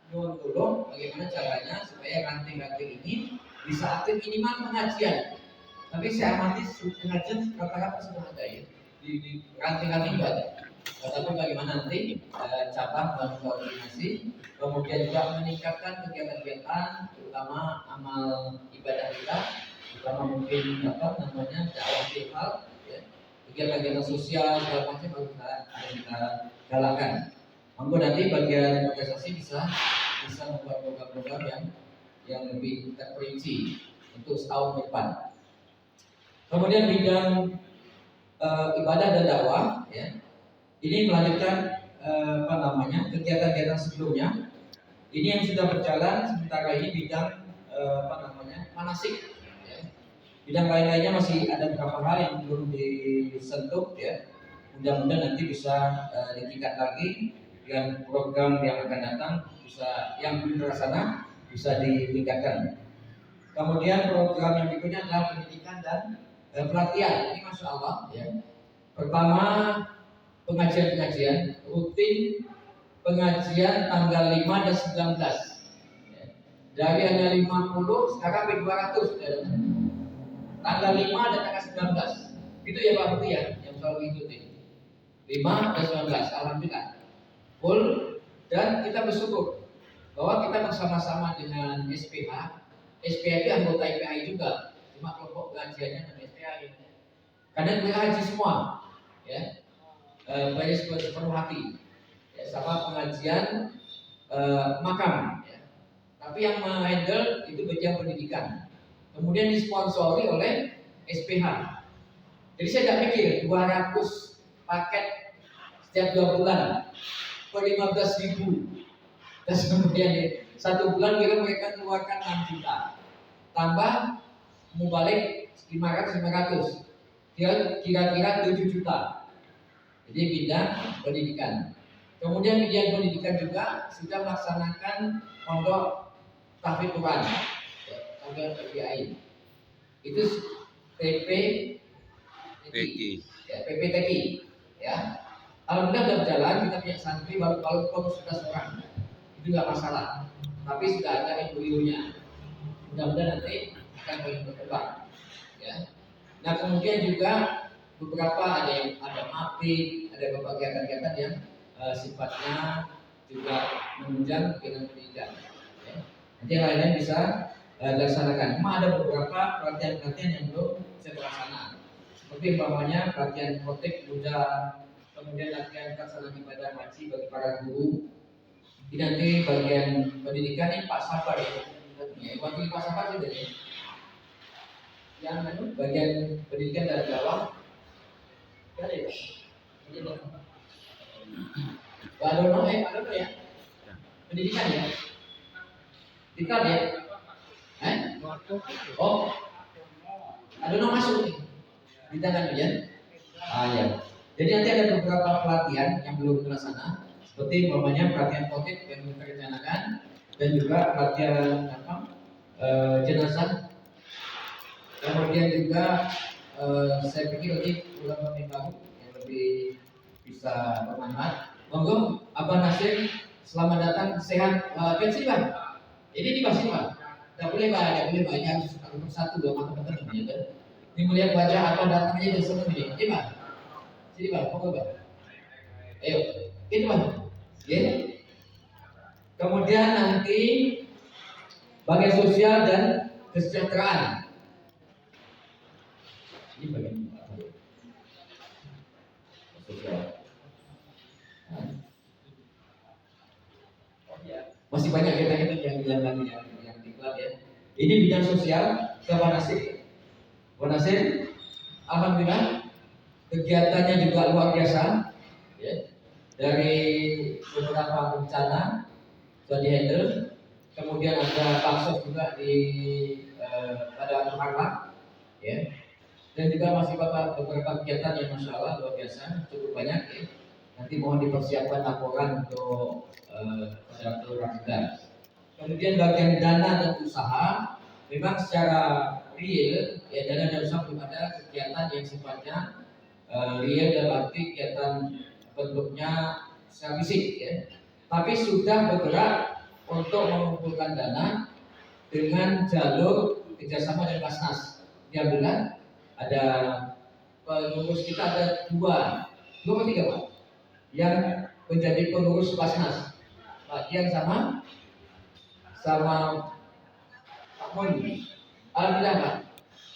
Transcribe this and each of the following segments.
Nuhun tulung bagaimana caranya supaya ranting-ranting ini bisa aktif minimal pengajian. Tapi saya amati pengajian rata-rata sudah ada ya. Di ranting-ranting itu ada. Tapi bagaimana nanti cabang dan koordinasi, kemudian juga meningkatkan kegiatan-kegiatan, terutama amal ibadah kita, terutama mungkin apa namanya dakwah fiqh, ya, kegiatan-kegiatan sosial segala macam harus kita galakkan. Monggo nanti bagian organisasi bisa membuat program-program yang lebih terperinci untuk setahun ke depan. Kemudian bidang ibadah dan dakwah, ya, ini melanjutkan kegiatan-kegiatan sebelumnya. Ini yang sudah berjalan sementara ini bidang manasik. Ya. Bidang lain-lainnya masih ada beberapa hal yang belum disentuh, ya. Mudah-mudahan nanti bisa ditingkat lagi dengan program yang akan datang, bisa yang belum terlaksana bisa ditingkatkan. Kemudian program yang berikutnya adalah pendidikan dan pelatihan. Ini masya Allah, ya. Pertama, pengajian rutin, pengajian tanggal 5 dan 19, ya. Dari hanya 50 sekarang sampai 200, ya. Tanggal 5 dan tanggal 19 itu ya Pak Bukti ya, yang selalu ikuti 5 dan 19, alhamdulillah full. Dan kita bersyukur bahwa kita bersama-sama dengan SPH itu anggota IPAI juga, cuma kelompok pengajiannya dan SPH, karena mereka haji semua, ya, banyak sepenuh hati, ya, sama pengajian makam, ya. Tapi yang menghandle itu bagian pendidikan, kemudian disponsori oleh SPH. Jadi saya tidak mikir 200 paket setiap 2 bulan per 15.000, dan kemudian satu bulan mereka keluarkan 6 juta, tambah mubalik 500, kira-kira 7 juta. Jadi bidang pendidikan. Kemudian bidang pendidikan juga sudah melaksanakan pondok tahfidz Quran, sampai PPI. Itu PPTQ, ya. Alhamdulillah sudah berjalan, kita punya santri kalau sudah seorang, itu nggak masalah. Tapi sudah ada MOU-nya. Mudah-mudahan nanti akan berkembang, ya. Nah kemudian juga beberapa ada MAPI, ada beberapa kegiatan-kegiatan yang sifatnya juga menunjang kegiatan pendidikan, ya. Nanti yang lainnya bisa dilaksanakan. Cuma ada beberapa pelatihan-pelatihan yang belum bisa terlaksana, seperti umpamanya pelatihan protek muda, kemudian latihan pelaksanaan ibadah haji bagi para guru. Ini nanti bagian pendidikan ini Pak Sabar, ya, wakil Pak Sabar juga, ya. Yang bagian pendidikan dan dakwah, ada ya? Pak Dono ya, pendidikan ya, Diklat ya, oh, Adono masuk nih, di tangan ya. Ya. Jadi nanti ada beberapa pelatihan yang belum terlaksana, seperti umpamanya pelatihan COVID yang kita rencanakan, dan juga pelatihan jenazah. Kemudian juga saya pikir ini program baru yang lebih bisa bermanfaat. Monggo Abah Nasir, selamat datang, sehat, pensi Bang. Ini dibahas Bang. Tidak boleh banyak, harus satu dua mata gitu. Ini melihat wajah apa datangnya dan semua ini. Ini Bang. Sini Bang, monggo Bang. Ayo, itu Bang. Ya. Kemudian nanti bagian sosial dan kesejahteraan. Ini bagian sosial. Masih banyak kita yang dijalankan yang diklat ya. Ini bidang sosial ke Wanasir. Alhamdulillah kegiatannya juga luar biasa, ya. Dari beberapa bencana sudah dihandle. Kemudian ada bansos juga di pada Muharram, ya. Dan juga masih beberapa kegiatan yang masya Allah luar biasa, cukup banyak, ya. Nanti mohon dipersiapkan laporan untuk pada kelurahan. Kemudian bagian dana dan usaha, memang secara real, ya, dana dan usaha belum ada kegiatan yang sifatnya real dalam arti kegiatan bentuknya secara fisik, ya. Tapi sudah bergerak untuk mengumpulkan dana dengan jalur kerjasama dengan Basnas. Alhamdulillah ada pengurus kita ada dua atau tiga Pak yang menjadi pengurus Basnas. Pak Dian sama Pak Mun. Alhamdulillah Pak.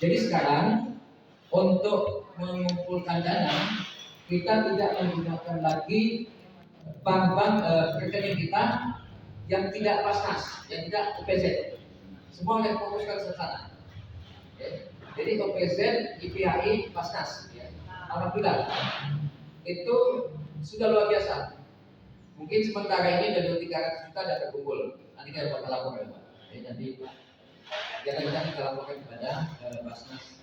Jadi sekarang untuk mengumpulkan dana kita tidak menggunakan lagi bank-bank rekening kita yang tidak Basnas, yang tidak OPZ. Semua yang fokuskan ke sana. Ya. Jadi OPZ, IPAI, Basnas. Ya. Alhamdulillah itu sudah luar biasa. Mungkin sementara ini dari 300 juta ada terkumpul. Nanti kita bakal laporkan Pak. Nanti kita laporkan kepada Basnas.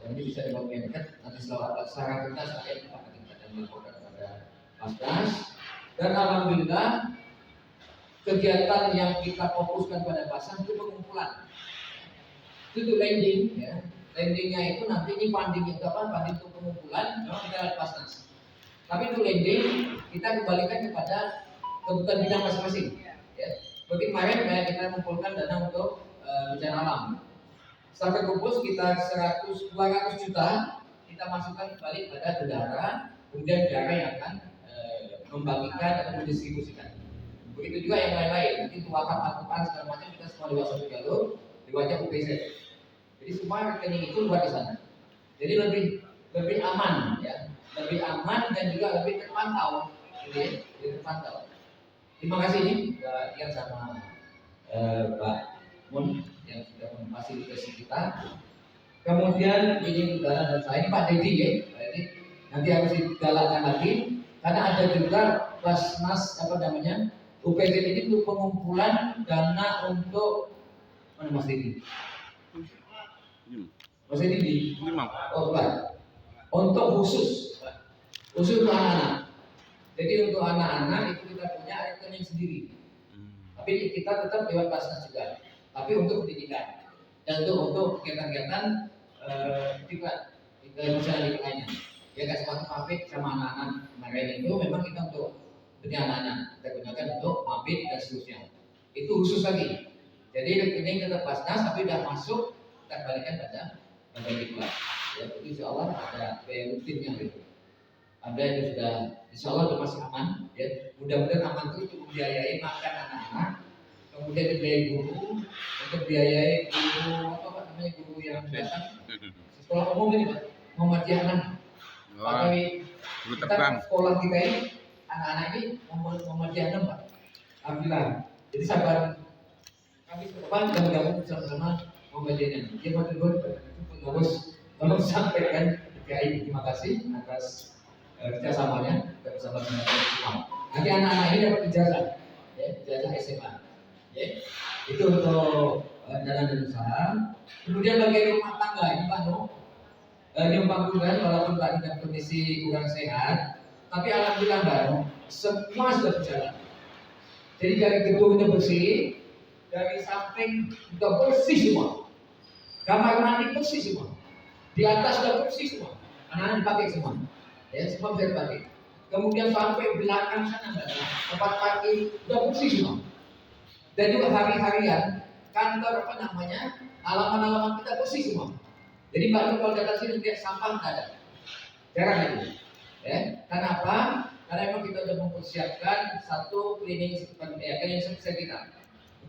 Dan ini bisa dilakukan nanti secara kita saya akan kita laporkan kepada Basnas. Dan alhamdulillah kegiatan yang kita fokuskan pada Basnas itu pengumpulan. Itu lending, ya. Lendingnya itu nanti ini funding itu apa? Funding untuk pengumpulan, memang kita lihat Basnas. Tapi itu lending kita kembalikan kepada kebutuhan bidang masing-masing. Ya. Seperti kemarin kita mengumpulkan dana untuk bencana alam. Sampai kumpul sekitar 200 juta kita masukkan kembali pada negara, kemudian negara yang akan membagikan atau mendistribusikan. Begitu juga yang lain-lain. Nanti wakaf Al-Quran segala macam kita semua lewat satu jalur, lewatnya UPZ. Jadi semua rekening itu luar di sana. Jadi lebih aman, ya, lebih aman dan juga lebih terpantau, gitu ya, lebih terpantau. Terima kasih nih Pak Ian sama Pak Mun yang sudah memfasilitasi kita. Kemudian ini udara dan saya ini Pak Dedi ya, jadi nanti harus digalakkan lagi karena ada juga Basnas apa namanya UPZ ini untuk pengumpulan dana untuk mana Mas Dedi? Mas Dedi? Oh Pak, untuk khusus untuk anak-anak. Jadi untuk anak-anak itu kita punya rekening sendiri. Tapi kita tetap lewat Basnas juga. Tapi untuk pendidikan dan untuk kegiatan-kegiatan juga misalnya di lainnya. Ya kayak sepatu pabrik sama anak-anak kemarin itu memang kita untuk punya anak-anak kita gunakan untuk pabrik dan seterusnya. Itu khusus lagi. Jadi rekening tetap Basnas tapi sudah masuk kita kembalikan pada bagian diklat. Ya itu insya Allah ada biaya rutinnya gitu. Ada yang sudah insya Allah sudah masih aman. Ya mudah-mudahan aman itu untuk membiayai makan anak-anak. Kemudian dibiayai guru, untuk biayai guru apa namanya guru yang datang sekolah umum ini Pak, Muhammadiyah. Pakai kita sekolah kita ini anak-anak ini Muhammadiyah Pak. Alhamdulillah. Jadi sabar kami ke depan dan bergabung bersama Muhammadiyah. Dia betul pengurus tolong sampaikan KI terima kasih atas kerjasamanya bersama sama. Nanti anak-anak ini dapat ijazah, ya, ijazah SMA. Ya, itu untuk jalan dan usaha. Kemudian bagi rumah tangga ini Pak No, ini Pak Tuhan walaupun Pak dalam kondisi kurang sehat, tapi alhamdulillah Pak No, semua sudah berjalan. Jadi dari gedungnya bersih, dari samping sudah bersih semua, kamar mandi bersih semua, di atas sudah bersih semua, anak-anak dipakai semua, ya semua bisa dipakai. Kemudian sampai belakang sana tempat parkir sudah bersih semua. Dan juga hari-harian kantor apa namanya halaman-halaman kita bersih semua. Jadi Mbak Nur kalau datang sini lihat sampah nggak ada, jarang itu. Ya, kenapa? Karena memang kita sudah mempersiapkan satu cleaning service kita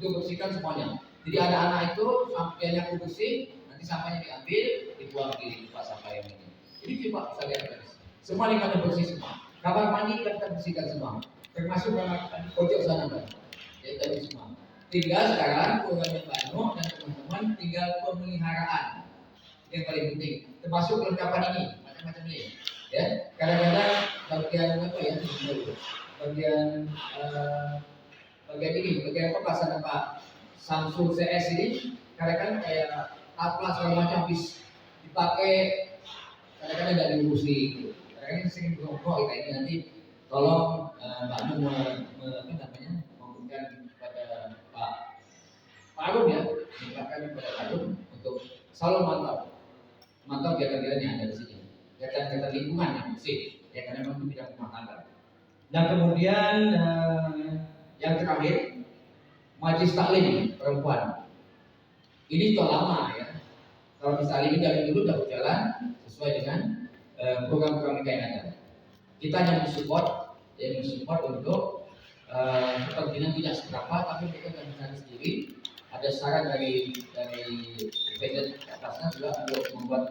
untuk bersihkan semuanya. Jadi ada anak itu sampahnya aku bersih, nanti sampahnya diambil, dibuang di tempat sampah yang ini. Jadi coba bisa lihat semua lingkungan bersih semua. Kamar mandi kita bersihkan semua, termasuk kamar mandi pojok sana Mbak. Ya tadi semua. Tinggal sekarang program Bano dan teman-teman tinggal pemeliharaan yang paling penting, termasuk kelengkapan ini macam-macam ini. Ya, kadang-kadang bagian apa ya? Bagian apa pasal Pak Samsung CS ini, kadang-kadang kayak atlas segala macam habis dipakai, kadang-kadang tidak diurusi. Gitu. Kadang-kadang sering ngobrol kita ini nanti tolong Mbak Nu memberikan kepada Pak Arun ya, memberikan kepada Arun untuk selalu mantau kegiatan-kegiatan yang ada di sini, kegiatan-kegiatan lingkungan yang bersih, ya karena memang itu bidang rumah tangga. Dan kemudian yang terakhir majelis taklim perempuan. Ini sudah lama ya. Kalau misalnya ini dari dulu sudah berjalan sesuai dengan program-program yang ada. Kita hanya mensupport untuk kepentingan tidak seberapa, tapi kita akan mencari sendiri. Ada saran dari PZ atasnya juga untuk membuat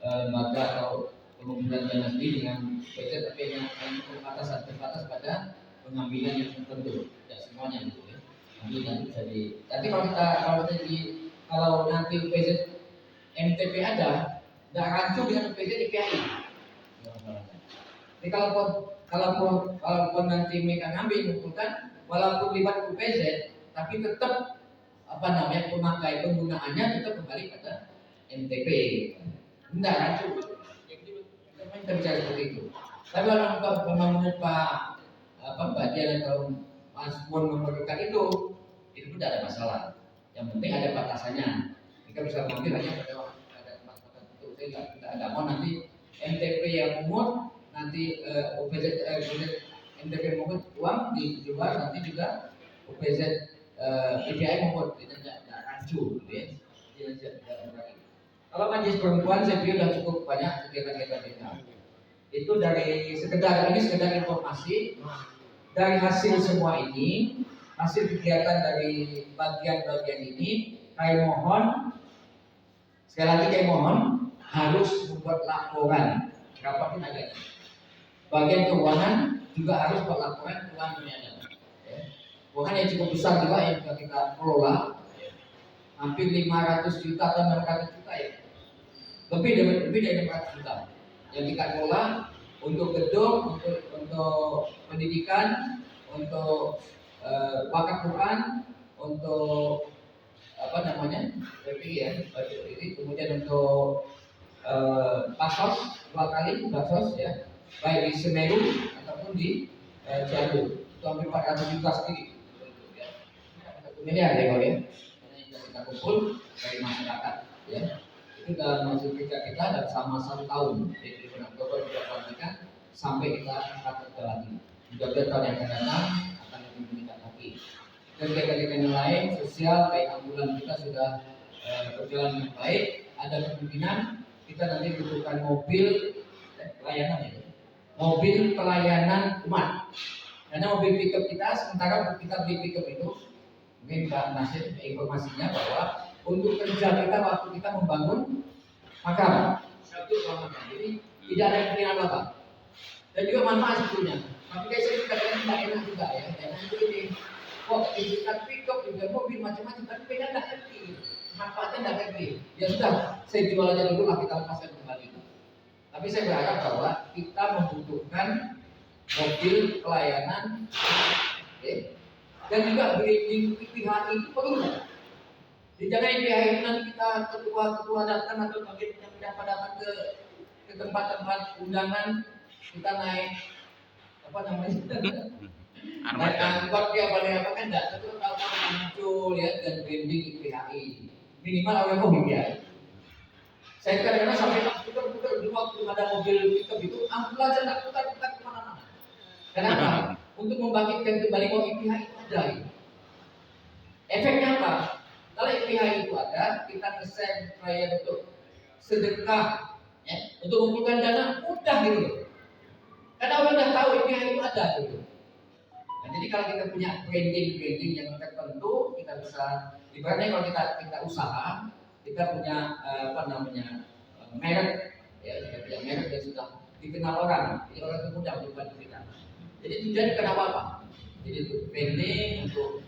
lembaga atau pengumpulan dana sendiri dengan PZ, tapi yang terbatas pada pengambilan yang tertentu, tidak semuanya gitu ya. Nanti kalau nanti PZ MTP ada, tidak rancu dengan PZ IPAI. Jadi kalaupun nanti mereka ngambil mengumpulkan, walaupun libat PZ, tapi tetap pemakai penggunaannya tetap kembali pada MTP. Tidak rancu. Kita bicara seperti itu. Tapi kalau pembangunan bagian atau Mas Pun memerlukan itu pun tidak ada masalah. Yang penting ada batasannya. Kita bisa mengambil hanya pada tempat tertentu. Saya tidak mau nanti MTP yang umum, nanti OPZ MTP umum uang dijual, nanti juga OPZ IPAI umum tidak rancu, gitu ya. Kalau majelis perempuan saya pikir sudah cukup banyak kegiatan-kegiatan kita. Itu dari sekedar informasi. Dari hasil semua ini, hasil kegiatan dari bagian-bagian ini, saya mohon harus membuat laporan berapapun ada. Bagian keuangan juga harus buat laporan keuangan yang ada. Keuangan yang cukup besar juga yang juga kita kelola, hampir 500 juta atau 600 juta ya. Lebih dari 600 juta yang kita kelola untuk gedung, untuk pendidikan, untuk wakaf Quran, untuk kemudian untuk pasos 2 kali pasos ya, baik di Semeru ataupun di Cianjur, itu hampir 400 juta sendiri. Miliar ya kalau ya, yang kita kumpul dari masyarakat ya. Itu dalam hasil kerja kita dan sama 1 tahun. Jadi Oktober kita pastikan sampai kita akan lagi. Juga tahun yang akan datang akan lebih meningkat lagi. Dan kegiatan yang lain sosial kayak ambulan kita sudah berjalan dengan baik. Ada kemungkinan kita nanti butuhkan mobil pelayanan umat. Karena mobil pickup kita sementara kita beli pickup itu mungkin Pak Nasir informasinya bahwa untuk kerja kita waktu kita membangun makam satu makam, jadi tidak ada kemungkinan apa dan juga manfaat sebetulnya. Tapi saya kadang-kadang tidak enak juga ya, karena itu ini kok kita pick-up juga mobil macam-macam, tapi kita tidak ngerti manfaatnya, tidak ngerti. Ya sudah, saya jual aja dulu lah, kita lepaskan kembali. Tapi saya berharap bahwa kita membutuhkan mobil pelayanan, dan juga branding IPH itu perlu. Jangan IPH itu nanti kita ketua datang atau bagian yang datang ke tempat-tempat undangan, kita naik naik angkot ya apa kan enggak, tapi kalau muncul ya dan branding IPHI minimal awal IPHI. Saya kadang-kadang sampai putar di waktu ada mobil pickup itu ambil aja tak putar kemana-mana. Kenapa? Untuk membangkitkan kembali bahwa IPHI itu ada. Efeknya apa? Kalau IPHI itu ada, kita nge-share supaya untuk sedekah, ya, untuk mengumpulkan dana mudah gitu. Karena orang sudah tahu IPHI itu ada gitu. Nah, jadi kalau kita punya branding yang tertentu, kita bisa, ibaratnya kalau kita usaha, kita punya merek, ya, kita punya merek yang sudah dikenal orang, jadi orang itu mudah membantu kita. Jadi tidak dikenal apa. Jadi itu branding untuk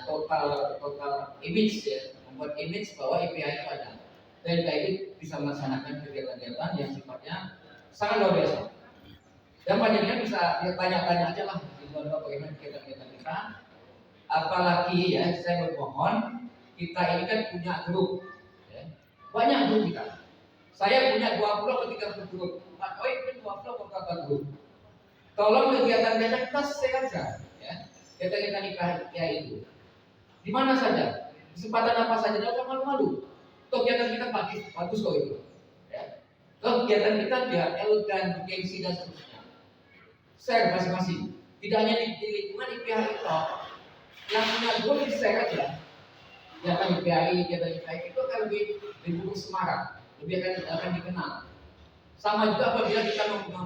total image ya, membuat image bahwa IPH itu ada. Dan kayak itu bisa melaksanakan kegiatan-kegiatan yang sifatnya sangat luar biasa. Dan banyaknya bisa tanya-tanya aja lah bagaimana kegiatan-kegiatan kita. Apalagi ya, saya bermohon kita ini kan punya grup, ya. Banyak grup kita. Saya punya 20 atau 30 grup. Pak Oi pun 20 atau berapa grup. Tolong kegiatan-kegiatan kita share saja, ya. Kegiatan IPH itu di mana saja, kesempatan apa saja, jangan malu-malu. Kegiatan kita bagus kok itu, ya. Kegiatan kita dia elegan, gengsi dan seterusnya. Share masing-masing. Tidak hanya di lingkungan IPH itu, Yang punya goal di share aja. Dia akan dibiayai, dia akan dibiayai, itu akan lebih semarak, lebih akan dikenal. Sama juga apabila kita membuka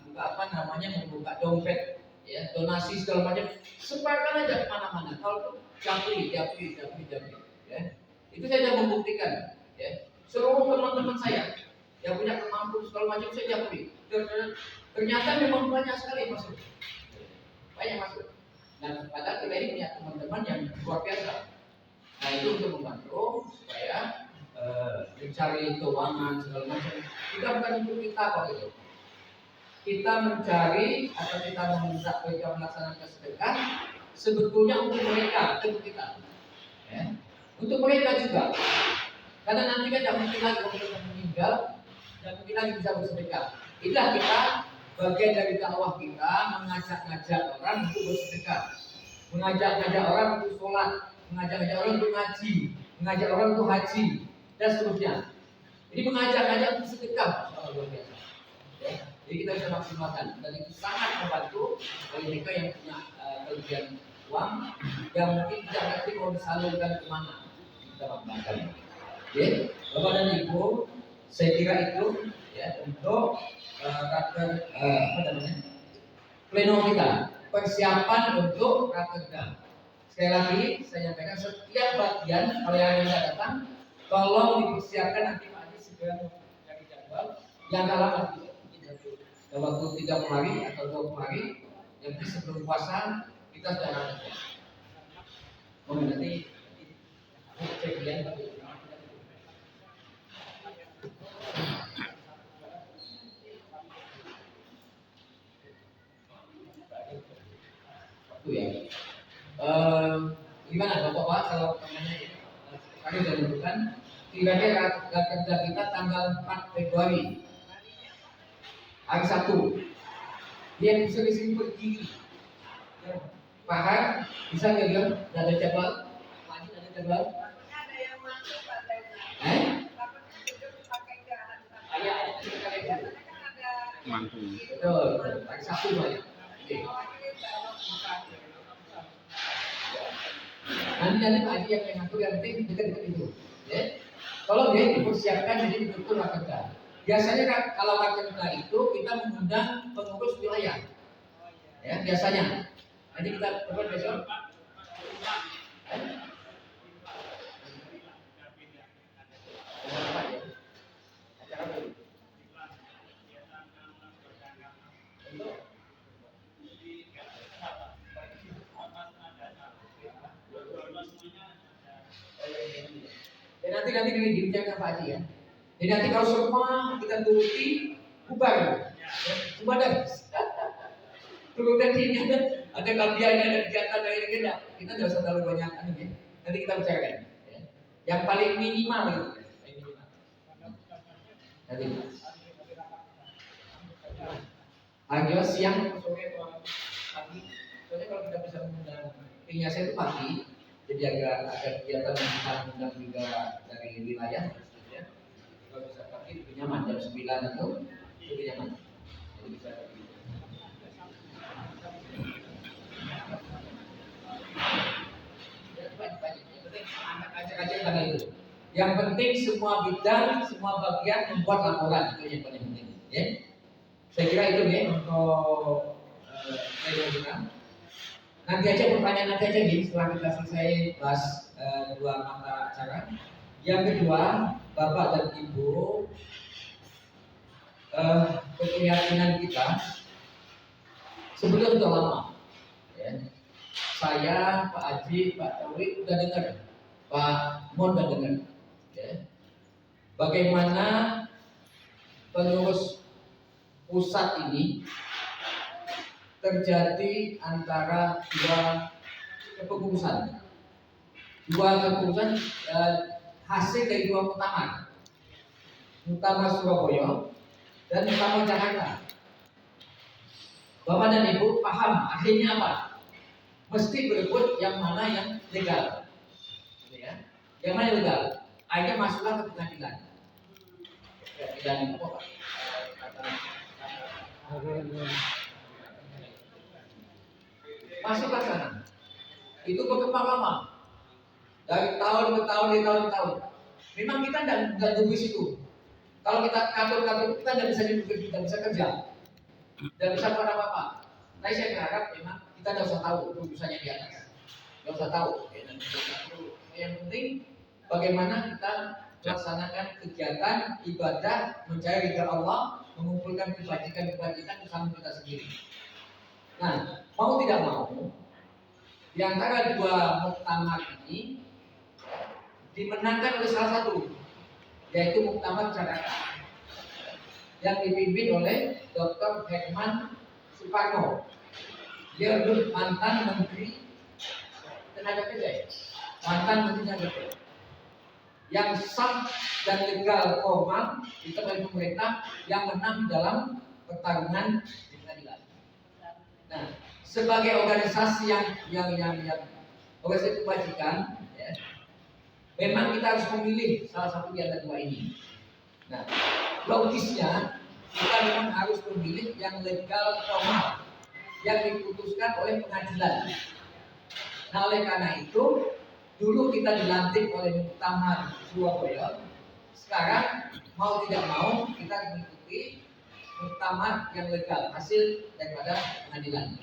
membuka dompet, ya, donasi segala macam, sebarkan aja kemana-mana. Kalau japri, ya. Itu saya sudah membuktikan, ya. Seluruh teman-teman saya yang punya kemampuan segala macam saya japri. Ternyata memang banyak sekali masuk, banyak masuk. Dan padahal kita ini punya teman-teman yang luar biasa. Nah itu untuk membantu supaya mencari keuangan segala macam. Kita bukan untuk kita kok itu. Kita mencari atau kita meminta mereka melaksanakan sedekah sebetulnya untuk mereka, untuk kita. Ya. Untuk mereka juga. Karena nanti kan tidak mungkin lagi kalau kita meninggal, tidak mungkin lagi bisa bersedekah. Itulah kita bagian dari dakwah kita mengajak-ngajak orang untuk bersedekah, mengajak-ngajak orang untuk sholat, mengajak-ngajak orang untuk ngaji, mengajak orang untuk haji dan seterusnya. Jadi mengajak-ngajak untuk sedekah, luar biasa. Ya. Jadi kita bisa maksimalkan dan itu sangat membantu bagi mereka yang punya kelebihan uang yang mungkin tidak ngerti mau disalurkan kemana. Kita maksimalkan. Oke, Bapak dan Ibu, saya kira itu ya untuk pleno kita, persiapan untuk rakerda. Sekali lagi saya nyampaikan setiap bagian kalau yang tidak datang, tolong dipersiapkan nanti Pak Adi segera mencari jadwal yang dalam waktu waktu 3 hari atau 20 hari yang sebelum puasa kita sudah rakerda. Nanti cek lihat ya. Gimana Bapak kalau kami sudah menentukan kira-kira kerja kita tanggal 4 Februari hari Sabtu. Dia bisa di sini berdiri. Paham? Bisa nggak dia? Tidak ada jadwal? Lanjut ada jadwal? Ada yang masuk betul, hari Sabtu banyak. Nanti Pak Haji yang ngatur yang penting dekat-dekat itu. Ya. Kalau dia dipersiapkan jadi betul rakerda. Biasanya kalau rakerda itu kita mengundang pengurus wilayah. Ya, biasanya. Nanti kita coba besok. Nanti dibincangkan Pak Haji ya. Jadi nanti kalau semua kita turuti bubar, cuma ada turutan ini ada kelebihannya, ada kegiatan dari kita. Kita tidak usah terlalu banyak ya. Nanti kita bicarakan. Ya. Yang paling minimal gitu. Nanti. Ayo siang, sore, pagi. Soalnya kalau kita bisa mengundang saya itu pagi. Jadi ada kegiatan yang kita undang juga dari wilayah, ya. Kalau bisa pagi lebih nyaman jam 9 atau lebih nyaman. Jadi bisa Yang penting semua bidang, semua bagian membuat laporan itu yang paling penting. Ya. Saya kira itu ya untuk kita. Nanti aja pertanyaan nanti aja nih setelah kita selesai bahas 2 mata acara. Yang kedua, Bapak dan Ibu, keyakinan kita sebetulnya sudah lama. Ya. Saya, Pak Haji, Pak Taufik sudah dengar, Pak Mon sudah dengar. Ya. Bagaimana pengurus pusat ini terjadi antara dua kepengurusan hasil dari 2 muktamar Surabaya dan muktamar Jakarta. Bapak dan Ibu paham akhirnya apa? Mesti berebut yang mana yang legal, ya. Yang mana legal? Akhirnya masuklah ke pengadilan. Dan masuk ke sana. itu berkembang lama. Dari tahun ke tahun, dari tahun ke tahun. Memang kita tidak nunggu situ. Kalau kita kantor kita tidak bisa kerja, tidak bisa buat apa-apa. Tapi saya berharap memang kita tidak usah tahu urusannya di atas, tidak usah tahu. Yang penting bagaimana kita melaksanakan kegiatan ibadah mencari ridha Allah, mengumpulkan kebajikan bersama kita sendiri. Nah, mau tidak mau, di antara dua muktamar ini dimenangkan oleh salah satu, yaitu Muktamar Jakarta yang dipimpin oleh Dr. Herman Suparno. Dia dulu mantan Menteri Tenaga Kerja, mantan Menteri Tenaga Kerja, yang sah dan legal formal di oleh pemerintah yang menang dalam pertarungan di pengadilan. Nah, sebagai organisasi yang organisasi kebajikan, ya, memang kita harus memilih salah satu di antara dua ini. Nah, logisnya kita memang harus memilih yang legal formal yang diputuskan oleh pengadilan. Nah, oleh karena itu dulu kita dilantik oleh Muktamar Surabaya. Sekarang mau tidak mau kita mengikuti muktamar yang legal, hasil daripada pengadilan,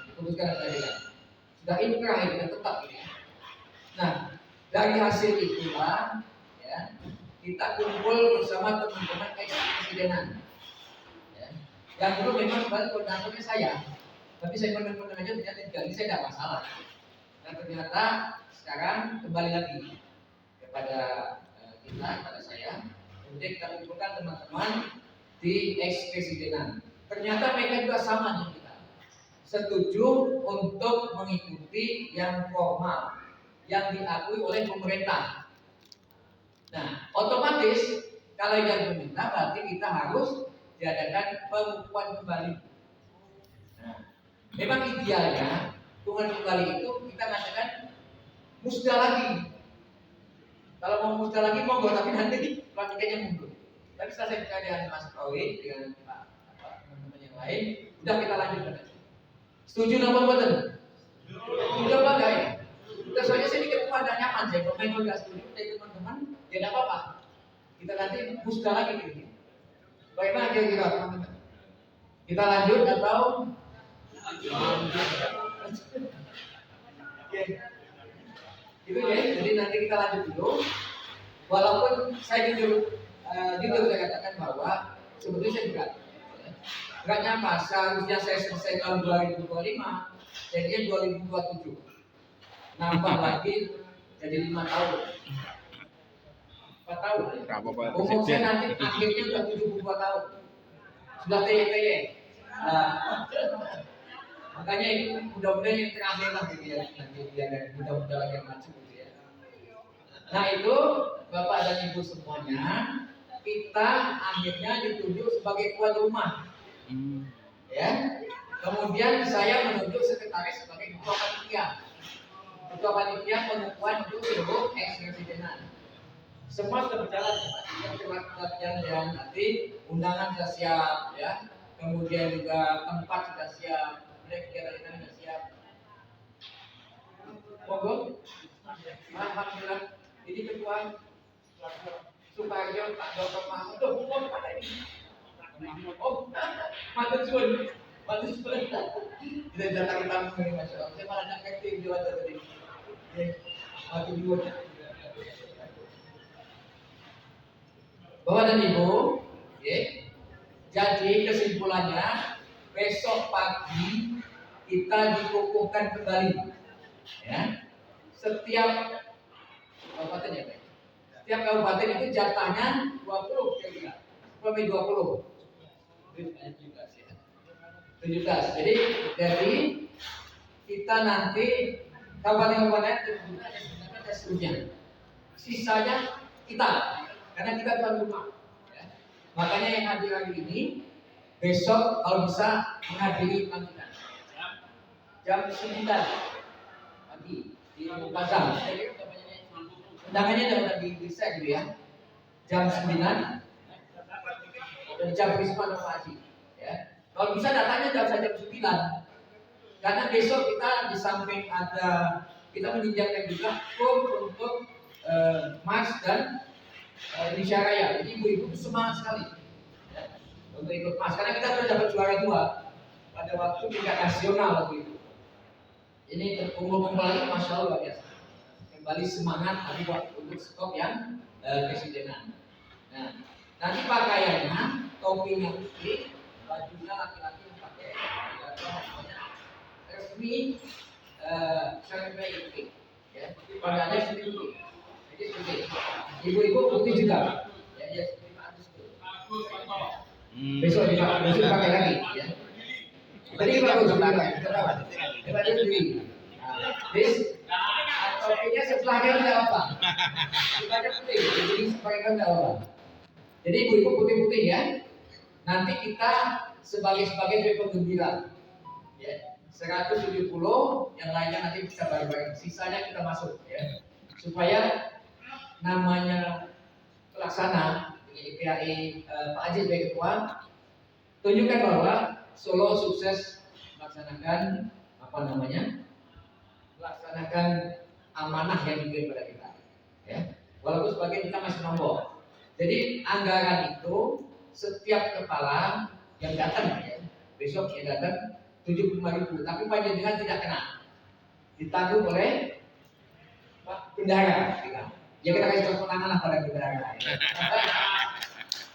diputuskan pengadilan. Sudah inkrah ini dan tetap ini. Nah, dari hasil itulah ya, kita kumpul bersama teman-teman ex-presidenan. Ya. Yang dulu memang sebenarnya koordinatornya saya, tapi saya menang aja ternyata ini saya tidak masalah. Dan ternyata sekarang kembali lagi kepada kita, pada saya, untuk kita kumpulkan teman-teman di ex-presidenan. Ternyata mereka juga sama dengan kita, setuju untuk mengikuti yang formal, yang diakui oleh pemerintah. Nah, otomatis kalau yang pemerintah berarti kita harus diadakan pengukuhan kembali. Nah, memang idealnya pengukuhan kembali itu kita katakan musda lagi. Kalau mau musda lagi monggo, tapi nanti pelantikannya mundur. Tapi setelah saya bicara dengan Mas Kawi, dengan teman-teman yang lain, udah kita lanjutkan. Setuju apa betul? Setuju apa enggak ya? Udah, soalnya saya dikit pada nyaman, saya kalau main nggak setuju dari teman-teman, ya tidak apa-apa. Kita nanti musda lagi gitu. Bagaimana kira-kira teman-teman? Kita lanjut atau? Gitu ya. Jadi nanti kita lanjut dulu. Walaupun saya jujur saya katakan bahwa sebetulnya saya beratnya apa? Seharusnya saya selesai tahun 2025, jadinya 2027. Nambah lagi jadi 5 tahun. 4 tahun. Umur saya nanti akhirnya sudah 72 tahun. Sudah teye-teye. Makanya itu mudah-mudahan yang terakhir lah gitu ya. Nanti biar mudah-mudahan lagi yang maju gitu ya. Nah itu Bapak dan Ibu semuanya, kita akhirnya ditunjuk sebagai tuan rumah. Ya. Kemudian saya menunjuk sekretaris sebagai ketua panitia. Ketua panitia pengukuhan untuk seluruh ex-presidenan. Semua sudah berjalan, sudah berjalan. Nanti undangan sudah siap, ya. Kemudian juga tempat sudah siap, kegiatan kita sudah siap. Monggo. Alhamdulillah. Ini ketua Suparjo Pak Dr. Mahmud. Bukan pada ini. Oh, matur suwun. Matur suwun. Kita datang tamu ini, Masya Allah. Saya malah nak aktif di luar tadi. Matur suwun. Bapak dan Ibu, jadi kesimpulannya besok pagi kita dikukuhkan kembali, ya. Setiap kabupaten ya, setiap kabupaten itu jatahnya 20 kira-kira, 20. 17. Jadi kita nanti kabupaten-kabupaten dan seterusnya. Sisanya kita, karena kita tuan rumah. Ya. Makanya yang hadir hari ini, besok kalau bisa menghadiri pelantikan jam 9 pagi di Mukazam. Undangannya sudah bisa gitu ya. Jam 9 dan jam Risma Novasi. Ya. Kalau bisa datanya jam 9. Karena besok kita di samping ada kita menyediakan juga form untuk Mas dan Indonesia Raya. Jadi ibu-ibu semangat sekali ya, untuk ikut Mas, karena kita sudah dapat juara 2 pada waktu tingkat nasional waktu itu. Ini terkumpul lagi, masya Allah luar biasa. Kembali semangat tadi untuk stok yang presidenan. Nah, nanti pakaiannya, topinya putih, bajunya laki-laki yang pakai resmi sampai putih, ya. Padanya seperti putih. Jadi seperti ibu-ibu putih juga, ya, ya seperti Pak Agus itu. Besok pakai lagi, ya. Tadi bagus, kita rawat. Kita sendiri. Bis, topinya sebelah kan tidak apa. Kita putih, jadi pakai kan tidak apa. Jadi ibu-ibu putih-putih ya. Nanti kita sebagai penggembira, ya, 170, yang lainnya nanti bisa bareng-bareng. Sisanya kita masuk, ya, supaya namanya pelaksana IPAI Pak Aziz sebagai ketua tunjukkan bahwa Solo sukses melaksanakan melaksanakan amanah yang diberikan pada kita, ya. Walaupun sebagian kita masih nombor. Jadi anggaran itu setiap kepala yang datang, ya, besok yang datang 75.000, tapi panjenengan tidak kena, ditanggung oleh Pak Bendara. Ya kita kasih contoh tangan lah pada Bendara.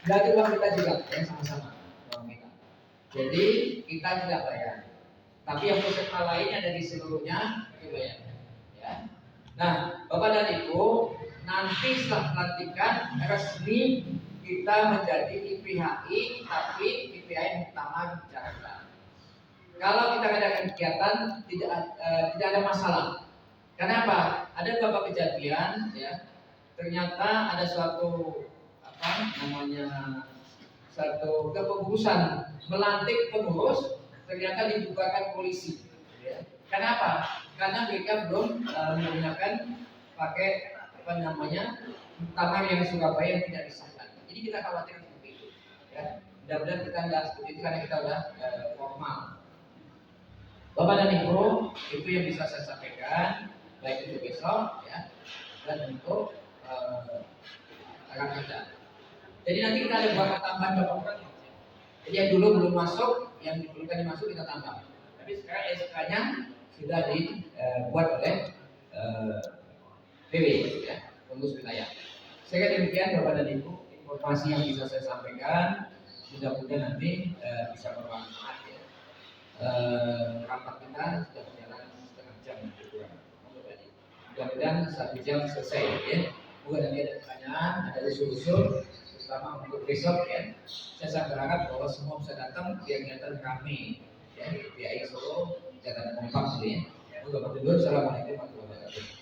Dan uang kita juga, ya, sama-sama uang kita. Jadi kita tidak bayar, tapi yang peserta lainnya dari seluruhnya dibayar. Ya. Nah, Bapak dan Ibu, nanti setelah pelantikan resmi kita menjadi IPHI, tapi IPHI Muktamar Jakarta. Kalau kita adakan kegiatan tidak ada masalah. Kenapa? Ada beberapa kejadian, ya. Ternyata ada suatu satu kepengurusan melantik pengurus, ternyata dibubarkan polisi. Ya. Kenapa? Karena mereka belum menggunakan pakai muktamar yang Surabaya yang tidak disahkan. Jadi kita khawatir seperti itu. Ya. Mudah-mudahan kita tidak seperti itu karena kita sudah formal. Bapak dan Ibu, itu yang bisa saya sampaikan, baik untuk besok, ya, dan untuk kita. Jadi nanti kita ada beberapa tambahan Bapak. Jadi yang dulu belum masuk, yang diperlukan dimasuk kita tambah. Tapi sekarang SK-nya sudah dibuat oleh PW, ya, pengurus wilayah. Saya kira demikian Bapak dan Ibu informasi yang bisa saya sampaikan. Mudah-mudahan nanti bisa bermanfaat, ya. Rapat kita sudah berjalan setengah jam kurang. Mudah-mudahan 1 jam selesai, ya. Mungkin nanti ada pertanyaan, ada usul-usul, terutama untuk besok, ya. Saya sangat berharap bahwa semua bisa datang biar kelihatan ramai, ya. IPAI Solo jangan kompak, ya. Assalamualaikum warahmatullahi wabarakatuh.